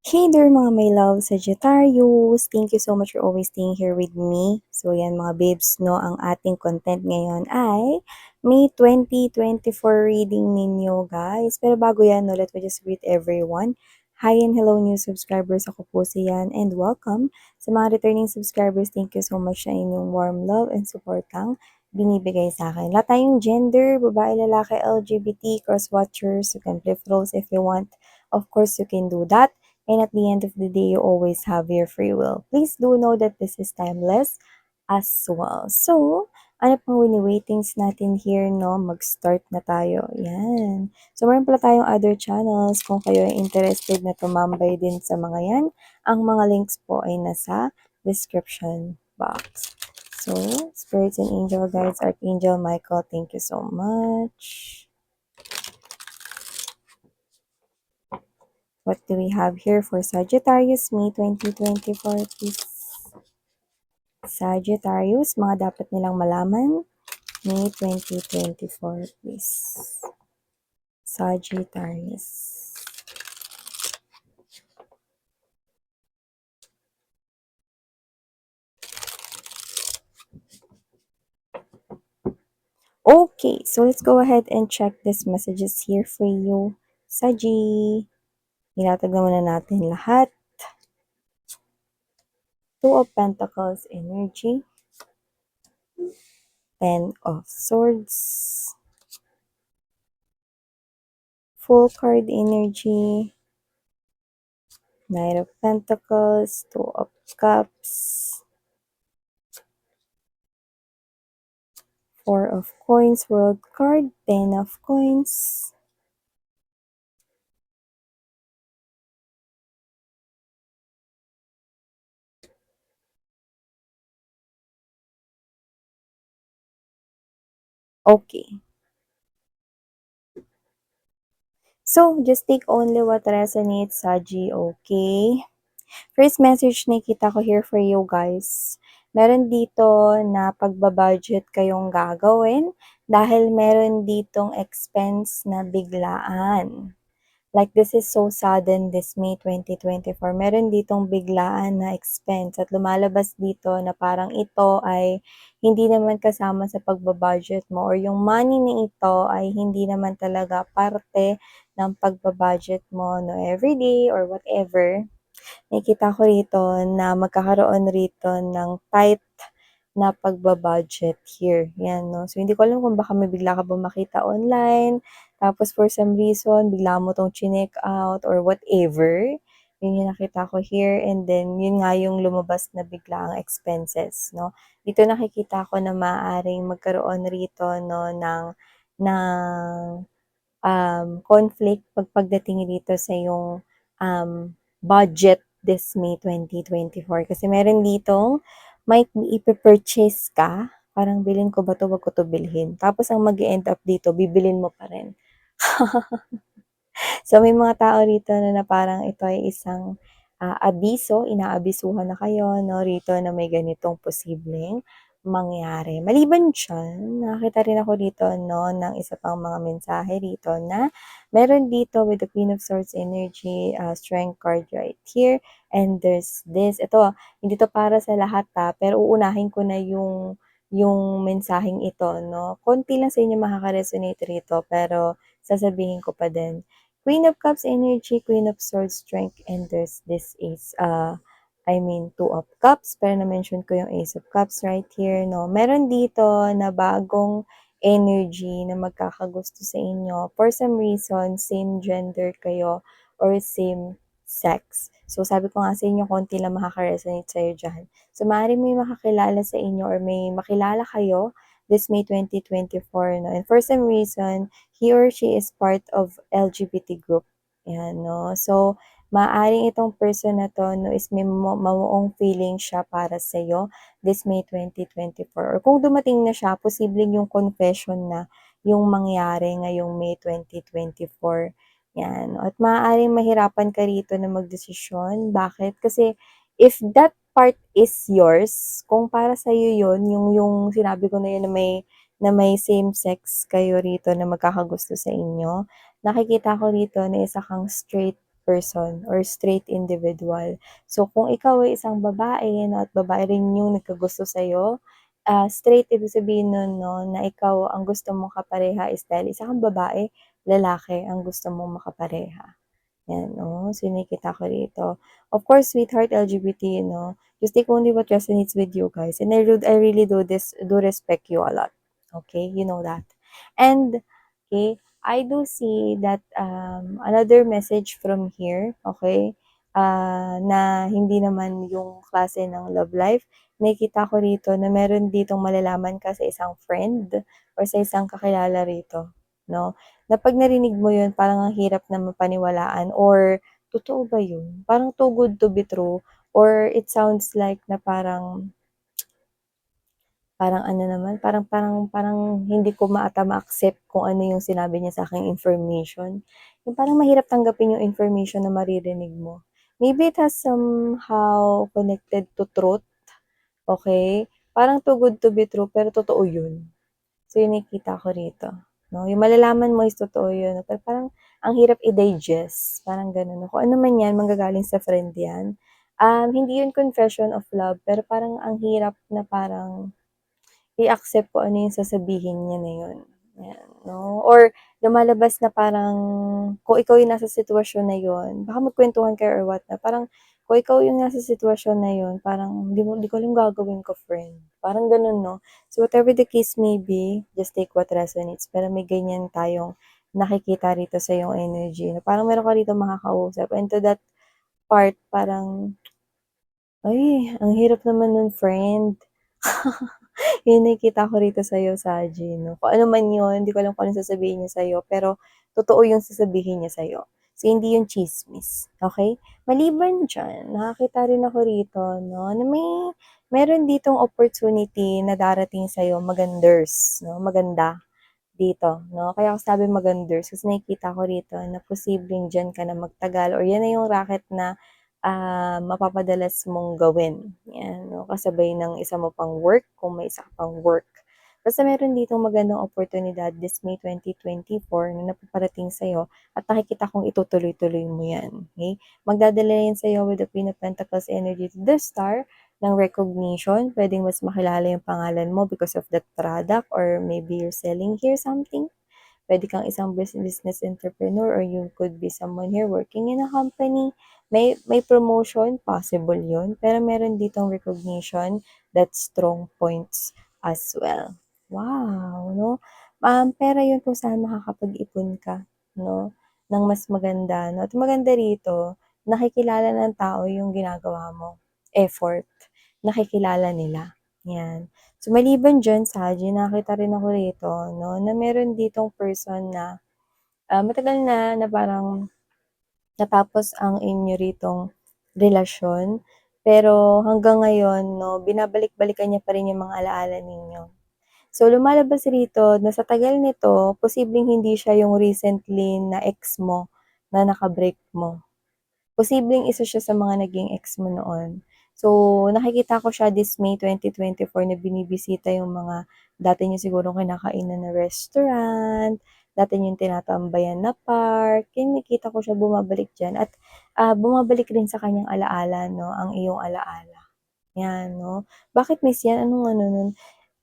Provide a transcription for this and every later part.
Hey there mga my love Sagittarius! Thank you so much for always staying here with me. So yan mga babes, no, ang ating content ngayon ay May 2024 reading ninyo guys. Pero bago yan, no, let me just greet everyone. Hi and hello new subscribers, ako po si Yan and welcome. Sa mga returning subscribers, thank you so much sa inyong warm love and support kang binibigay sa akin. Lahat tayong gender, babae, lalaki, LGBT, cross-watchers, you can flip roles if you want. Of course, you can do that. And at the end of the day, you always have your free will. Please do know that this is timeless as well. So, ano pang wini-waitings natin here, no? Mag-start na tayo. Yan. So, meron pala tayong other channels. Kung kayo ay interested na tumambay din sa mga yan, ang mga links po ay nasa description box. So, Spirits and Angel Guides, Archangel Michael, thank you so much. What do we have here for Sagittarius, May 2024, please? Sagittarius, mga dapat nilang malaman, May 2024, please. Sagittarius. Okay, so let's go ahead and check these messages here for you. Sagi, nilatag naman na natin lahat. Two of Pentacles energy. Ten of Swords. Full card energy. Knight of Pentacles. Two of Cups. Four of Coins, World card. Ten of Coins. Okay. So, just take only what resonates, Saji, okay? First message nakita ko here for you guys. Meron dito na pagbabudget kayong gagawin dahil meron ditong expense na biglaan. Like, this is so sudden this May 2024. Meron ditong biglaan na expense at lumalabas dito na parang ito ay hindi naman kasama sa pagbabudget mo or yung money na ito ay hindi naman talaga parte ng pagbabudget mo, no, everyday or whatever. Nakikita ko rito na magkakaroon rito ng tight na pagbabudget here. Yan, no? So, hindi ko alam kung baka may bigla ka ba makita online, tapos for some reason, bigla mo tong chinek out or whatever. Yun yung nakita ko here. And then, yun nga yung lumabas na bigla ang expenses, no? Dito nakikita ko na maaaring magkaroon rito, no, ng conflict pagdating dito sa yung budget this May 2024. Kasi meron ditong may ipipurchase ka, parang bilhin ko ba 'to, wag ko 'to bilhin. Tapos ang mag-e-end up dito, bibilhin mo pa rin. So, may mga tao rito na parang ito ay isang abiso, inaabisuhan na kayo, no, rito na may ganitong posibleng mangyari. Maliban diyan, nakakita rin ako dito, no, ng isa pang mga mensahe rito na meron dito with the Queen of Swords energy, strength card right here, and there's this. Ito, hindi to para sa lahat pero uunahin ko na yung mensaheng ito, no. Konti lang sa inyo makaka-resonate rito, pero sasabihin ko pa din. Queen of Cups energy, Queen of Swords strength, and there's this Ace, Two of Cups, pero na-mention ko yung Ace of Cups right here, no? Meron dito na bagong energy na magkakagusto sa inyo. For some reason, same gender kayo or same sex. So, sabi ko nga sa inyo, konti lang makaka-resonate sa'yo dyan. So, maaaring may makakilala sa inyo or may makilala kayo this May 2024, no? And for some reason, he or she is part of LGBT group. Yan, no? So, maaaring itong person na to, no, is may mamuong feeling siya para sa'yo this May 2024. Or kung dumating na siya, posibleng yung confession na yung mangyari ngayong May 2024. Yan. At maaaring mahirapan ka rito na magdesisyon. Bakit? Kasi if that part is yours, kung para sa'yo yun, yung sinabi ko na yun na may same sex kayo rito na magkakagusto sa inyo, nakikita ko rito na isa kang straight person or straight individual. So, kung ikaw ay isang babae 'no, at babae rin yung nagkagusto sa'yo, straight ibig sabihin nun 'no, na ikaw ang gusto mong kapareha is dahil isa kang babae, lalaki ang gusto mong makapareha. Yan, oh, so nakikita ko rito. Of course, sweetheart LGBT, just take only what resonates with you guys. And I really do respect you a lot. Okay, you know that. And, okay, I do see that another message from here, okay, na hindi naman yung klase ng love life. Nakikita ko rito na meron ditong malalaman ka sa isang friend or sa isang kakilala rito, no? Na 'pag narinig mo yun parang ang hirap na mapaniwalaan or totoo ba yun? Parang too good to be true or it sounds like na parang parang ano naman, parang parang parang hindi ko ma-accept kung ano yung sinabi niya sa'king information. Yung parang mahirap tanggapin yung information na maririnig mo. Maybe it has somehow connected to truth, okey? Parang too good to be true pero totoo yun. So, yun nakikita ko rito, 'no, yung malalaman mo is totoo yun, pero parang ang hirap i-digest, parang gano'n, 'no. Kung ano man 'yan, manggagaling sa friend 'yan. Hindi yun confession of love, pero parang ang hirap na parang i-accept kung ano yung sasabihin niya na yun, 'yan, 'no, or lumalabas na parang kung ikaw yung nasa sitwasyon na yun, baka magkuwentuhan kayo or what na parang kung ikaw yung nasa sitwasyon na yun, parang di ko alam gagawin ko, friend, parang gano'n, 'no. So, whatever the case may be, just take what resonates, pero may ganyan tayong nakikita rito sa iyong energy na parang meron ka rito makakausap and to that part parang, "Ay, ang hirap naman nun, friend." Yung nakikita ko rito sa'yo, Saji, 'no, kung ano man yun, hindi ko alam kung anong sasabihin niya sa'yo, pero totoo yung sasabihin niya sa'yo. So, hindi yun tsismis, okey? Maliban diyan, nakakita rin ako rito 'no, na meron ditong opportunity na darating sa'yo maganders 'no, maganda dito 'no. Kaya ko sinabing maganders kasi nakikita ko rito na posibleng diyan ka na magtagal or yan na yung raket na, mapapadalas mong gawin, 'yan 'no, kasabay ng isa mo pang work kung may isa ka pang work. Basta meron ditong magandang oportunidad this May 2024 na napaparating sa'yo at nakikita kong itutuloy-tuloy mo 'yan, okey? Magdadala yan sa'yo with the Queen of Pentacles energy to the Star ng recognition, puwedeng mas makilala yung pangalan mo because of that product or maybe you're selling here something. Puwede kang isang business entrepreneur or you could be someone here working in a company. May promotion, possible 'yun, pero meron ditong recognition, that strong points as well. Wow, 'no? Pera 'yun kung saan makakapag-ipon ka, 'no, ng mas maganda 'no, at maganda rito, nakikilala ng tao yung ginagawa mo, effort, nakikilala nila, 'yan. So, maliban diyan, Saji, nakita rin ako rito 'no, na meron ditong person na, matagal na parang natapos ang inyo ritong relasyon, pero hanggang ngayon 'no, binabalik-balikan niya pa rin yung mga ala-ala ninyo. So, lumalabas rito na sa tagal nito, posibleng hindi siya yung recently na ex mo na naka-break mo. Posibleng isa siya sa mga naging ex mo noon. So, nakikita ko siya this May 2024 na binibisita yung mga dati niyo sigurong kinakainan na restaurant, dati niyong tinatambayan na park, yung nakita ko siya bumabalik diyan at, bumabalik rin sa kanyang ala-ala 'no, ang iyong ala-ala, 'yan 'no. Bakit miss 'yan? Anong ano nun?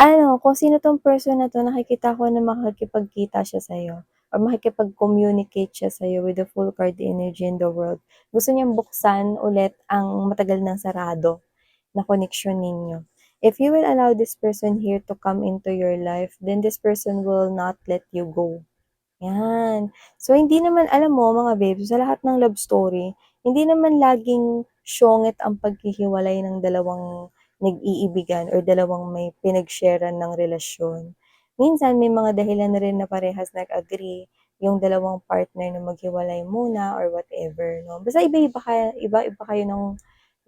Ano, kung sino 'tong person na 'to nakikita ko na makikipagkita siya sa'yo or makikipag-communicate siya sa'yo with the full card energy in the world. Gusto niyang buksan ulit ang matagal ng sarado na koneksyon ninyo. If you will allow this person here to come into your life, then this person will not let you go. 'Yan. So, hindi naman alam mo mga babes, sa lahat ng love story, hindi naman laging siyongit ang paghihiwalay ng dalawang nag-iibigan or dalawang may pinag-sharean ng relasyon. Minsan may mga dahilan na rin na parehas nag-agree yung dalawang partner na maghiwalay muna or whatever 'no. Basta iba-iba kayo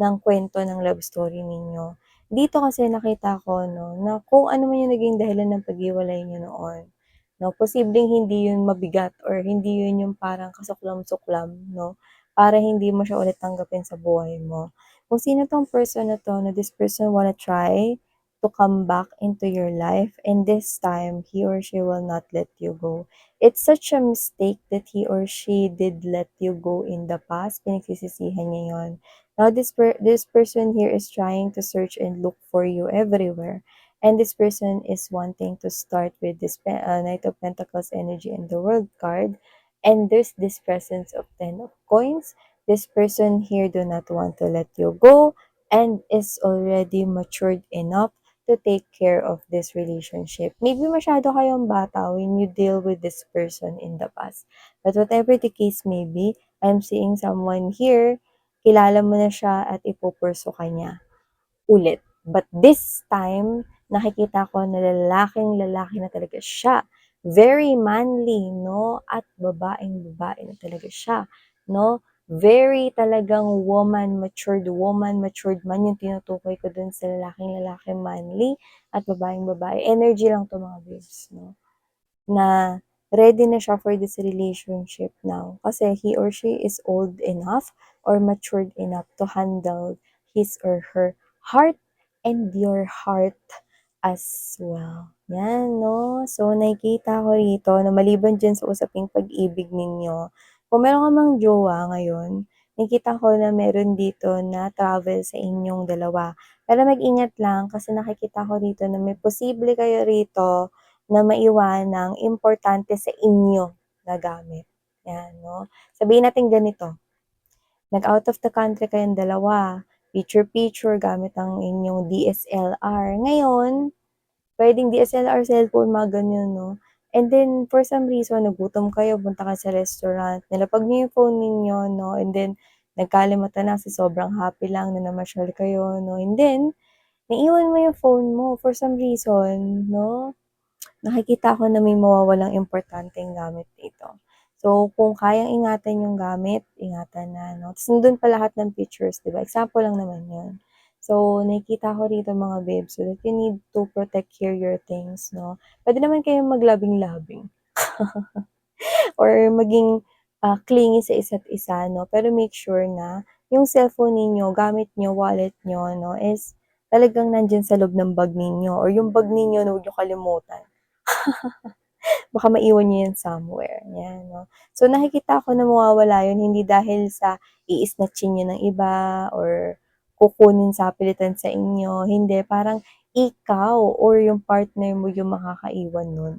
ng kuwento ng love story ninyo. Dito kasi nakita ko 'no, na kung ano man yung naging dahilan ng paghiwalay niyo noon 'no, posibleng hindi yun mabigat or hindi yun yung parang kasuklam-suklam 'no, para hindi mo siya ulit tanggapin sa buhay mo. Kung sino 'tong person na 'to na this person wanna try to come back into your life, and this time he or she will not let you go. It's such a mistake that he or she did let you go in the past. Pinagsisisihan niya yun. Now this person here is trying to search and look for you everywhere. And this person is wanting to start with this Knight of Pentacles energy and the World card. And there's this presence of Ten of Coins. This person here do not want to let you go and is already matured enough to take care of this relationship. Maybe masyado kayong bata when you deal with this person in the past. But whatever the case may be, I'm seeing someone here, kilala mo na siya at ipupurso ka niya ulit. But this time, nakikita ko na lalaking-lalaki na talaga siya. Very manly, no? At babaeng-babae na talaga siya, no? Very talagang woman, matured man yung tinutukoy ko dun sa lalaking-lalaki manly at babaeng-babae. Energy lang to mga babes, no? Na ready na siya for this relationship now. Kasi he or she is old enough or matured enough to handle his or her heart and your heart as well. Yan, no? So, nakikita ko rito na maliban dyan sa usaping pag-ibig ninyo, kung meron ka mang jowa ngayon, nakikita ko na meron dito na travel sa inyong dalawa. Pero mag-ingat lang kasi nakikita ko rito na may posible kayo rito na maiwanang importante sa inyo na gamit. Yan, no? Sabihin natin ganito, nag-out of the country kayong dalawa, picture-picture gamit ang inyong DSLR. Ngayon, pwedeng DSLR, cellphone, mga ganyan, no? And then, for some reason, nagutom kayo, punta ka sa restaurant, nilapag niyo yung phone ninyo, no? And then, nagkalimutan na kasi sobrang happy lang na namasyal kayo, no? And then, naiwan mo yung phone mo for some reason, no? Nakikita ko na may mawawalang importanteng gamit dito. So, kung kayang ingatan yung gamit, ingatan na, no? Tapos nandun pa lahat ng pictures, di ba? Example lang naman yun. So, nakikita ko rito mga babes, so that you need to protect here your things, no? Pwede naman kayong maglabing-labing or maging clingy sa isa't isa, no? Pero make sure na yung cellphone ninyo, gamit nyo, wallet nyo, no, is talagang nandyan sa loob ng bag ninyo or yung bag ninyo na huwag nyo kalimutan. Baka maiwan niyo yan somewhere, yan, no? So, nakikita ko na mawawala yun, hindi dahil sa i-snatchin niyo ng iba or kukunin sa pilitan sa inyo, hindi, parang ikaw or yung partner mo yung makakaiwan nun.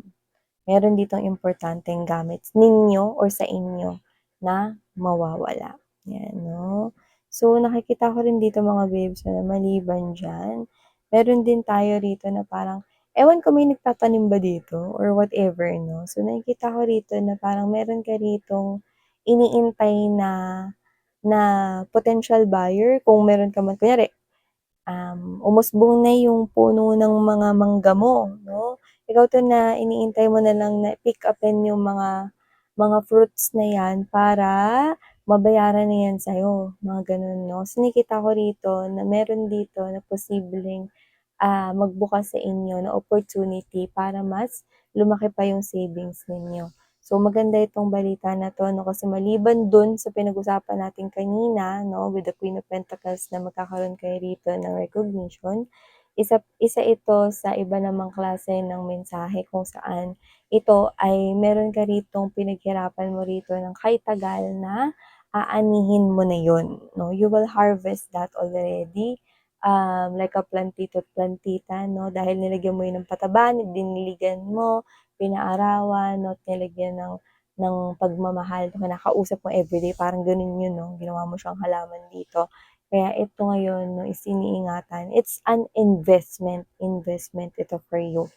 Meron ditong importanteng gamit ninyo or sa inyo na mawawala, yan, no? So, nakikita ko rin dito mga babes na maliban diyan, meron din tayo rito na parang ewan ko may nagtatanim ba dito or whatever, no? So, nakikita ko rito na parang meron ka ritong iniintay na na potential buyer kung meron ka man kunyari, umusbong na yung puno ng mga mangga mo, 'no? Ikaw 'to na iniintay mo na lang na pick upin yung mga fruits na 'yan para mabayaran na 'yan sa'yo, mga gano'n, 'no? So, nakikita ko rito na meron dito na posibleng magbukas sa inyo na opportunity para mas lumaki pa yung savings ninyo. So, maganda itong balita na 'to 'no, kasi maliban dun sa pinag-usapan natin kanina 'no, with the Queen of Pentacles na magkakaroon kayo rito ng recognition, isa isa ito sa iba namang klase ng mensahe kung saan ito ay meron ka ritong pinaghirapan mo rito ng kahit tagal na aanihin mo na yun 'no. You will harvest that already like a plantito at plantita 'no, dahil nilagyan mo yun ng pataba, diniligan mo, pinaarawan 'no, at nilagyan ng pagmamahal, kinakausap mo everyday, parang ganun yun 'no, ginawa mo siyang halaman dito. Kaya ito ngayon 'no, is iniingatan. It's an investment ito for you.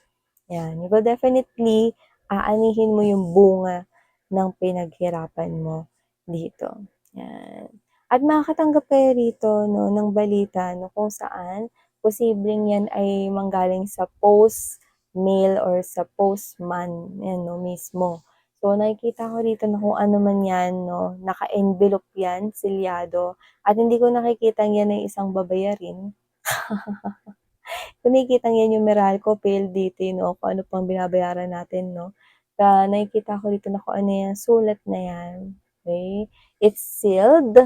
Yan, you will definitely aanihin mo yung bunga ng pinaghirapan mo dito, yan. At makakatanggap kayo rito 'no, ng balita 'no, kung saan posibleng yan ay manggaling sa post-mail or sa postman, yan 'no, mismo. So, nakikita ko rito na kung ano man yan 'no, naka-envelope yan, selyado, at hindi ko nakikitang yan ay isang babayarin. Kung nakikitang yan yung Meralco, PLDT 'no, kung ano pang binabayaran natin 'no. Nakikita ko dito na kung ano yan, sulat na yan, okey. It's sealed,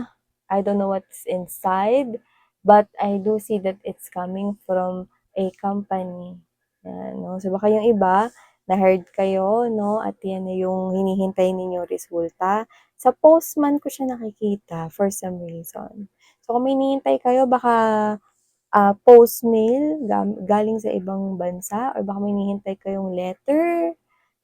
I don't know what's inside, but I do see that it's coming from a company, 'yan 'no. So baka yung iba na-hired kayo 'no at 'yan na yung hinihintay ninyong resulta. Sa postman ko siya nakikita for some reason. So kung may hinihintay kayo baka post mail galing sa ibang bansa or baka may hinihintay kayong letter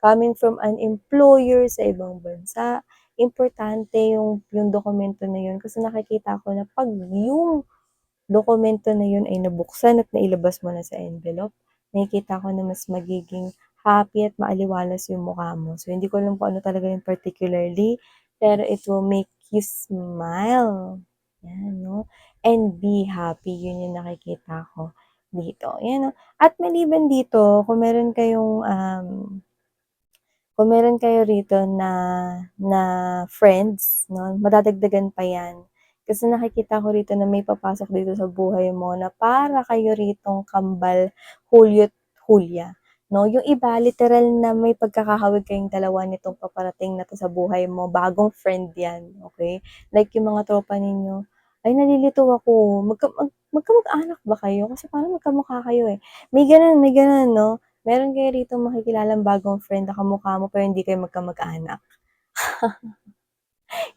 coming from an employer sa ibang bansa. Importante yung dokumento na yun kasi nakikita ko na 'pag yung dokumento na yun ay nabuksan at nailabas mo na sa envelope, nakikita ko na mas magiging happy at maaliwalas yung mukha mo. So, hindi ko alam kung ano talaga yung particularly, pero it will make you smile. Yan, no? And be happy. Yun yung nakikita ko dito. Yan, no? At maliban dito, kung meron kayo rito na friends 'no, madadagdagan pa 'yan. Kasi nakikita ko rito na may papasok dito sa buhay mo na para kayo ritong kambal Hulyo't Hulya 'no. Yung iba literal na may pagkakahawig kayong dalawa nitong paparating na 'to sa buhay mo, bagong friend 'yan, okey? Like yung mga tropa ninyo, "Ay nalilito ako, magkamag-anak ba kayo? Kasi parang magkamukha kayo, eh." May gano'n 'no? Meron kayo ritong makikilalang bagong friend na kamukha mo pero hindi kayo magkamag-anak.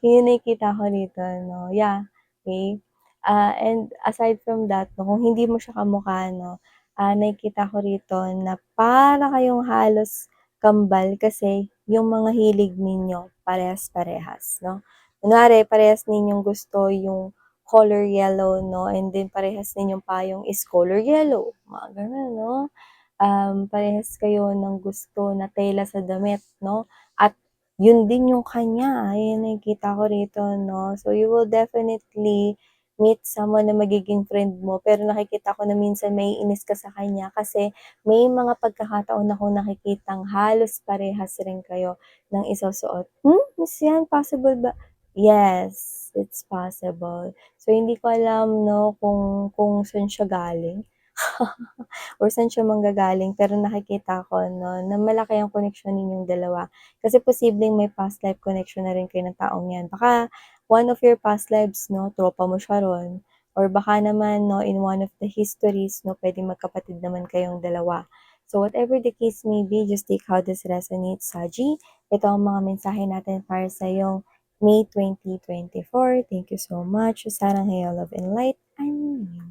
Yun yung nakikita ko dito 'no, yeah, okey. And aside from that 'no, kung hindi mo siya kamukha 'no, nakikita ko rito na para kayong halos kambal kasi yung mga hilig ninyo parehas-parehas no. Kunwari parehas ninyong gusto yung color yellow 'no, and then parehas ninyong payong is color yellow, mga gano'n 'no. Parehas kayo ng gusto na tela sa damit 'no, at yun din yung kanya, ayan nakikita ko rito 'no. So, you will definitely meet someone na magiging friend mo pero nakikita ko na minsan maiinis ka sa kanya kasi may mga pagkakataon akong nakikitang halos parehas rin kayo ng isusuot. Miss yan possible ba? Yes, it's possible. So, hindi ko alam 'no kung saan siya galing. Or saan siya manggagaling pero nakikita ko 'no, na malaki ang koneksyon ninyong dalawa. Kasi posibleng may past life connection na rin kayo ng taong 'yan. Baka one of your past lives 'no, tropa mo siya ro'n or baka naman 'no, in one of the histories 'no, puwedeng magkapatid naman kayong dalawa. So whatever the case may be, just take how this resonates, Saji. Ito ang mga mensahe natin para sa iyong May 2024. Thank you so much. Sarang Heyo, Love and Light, I'm you.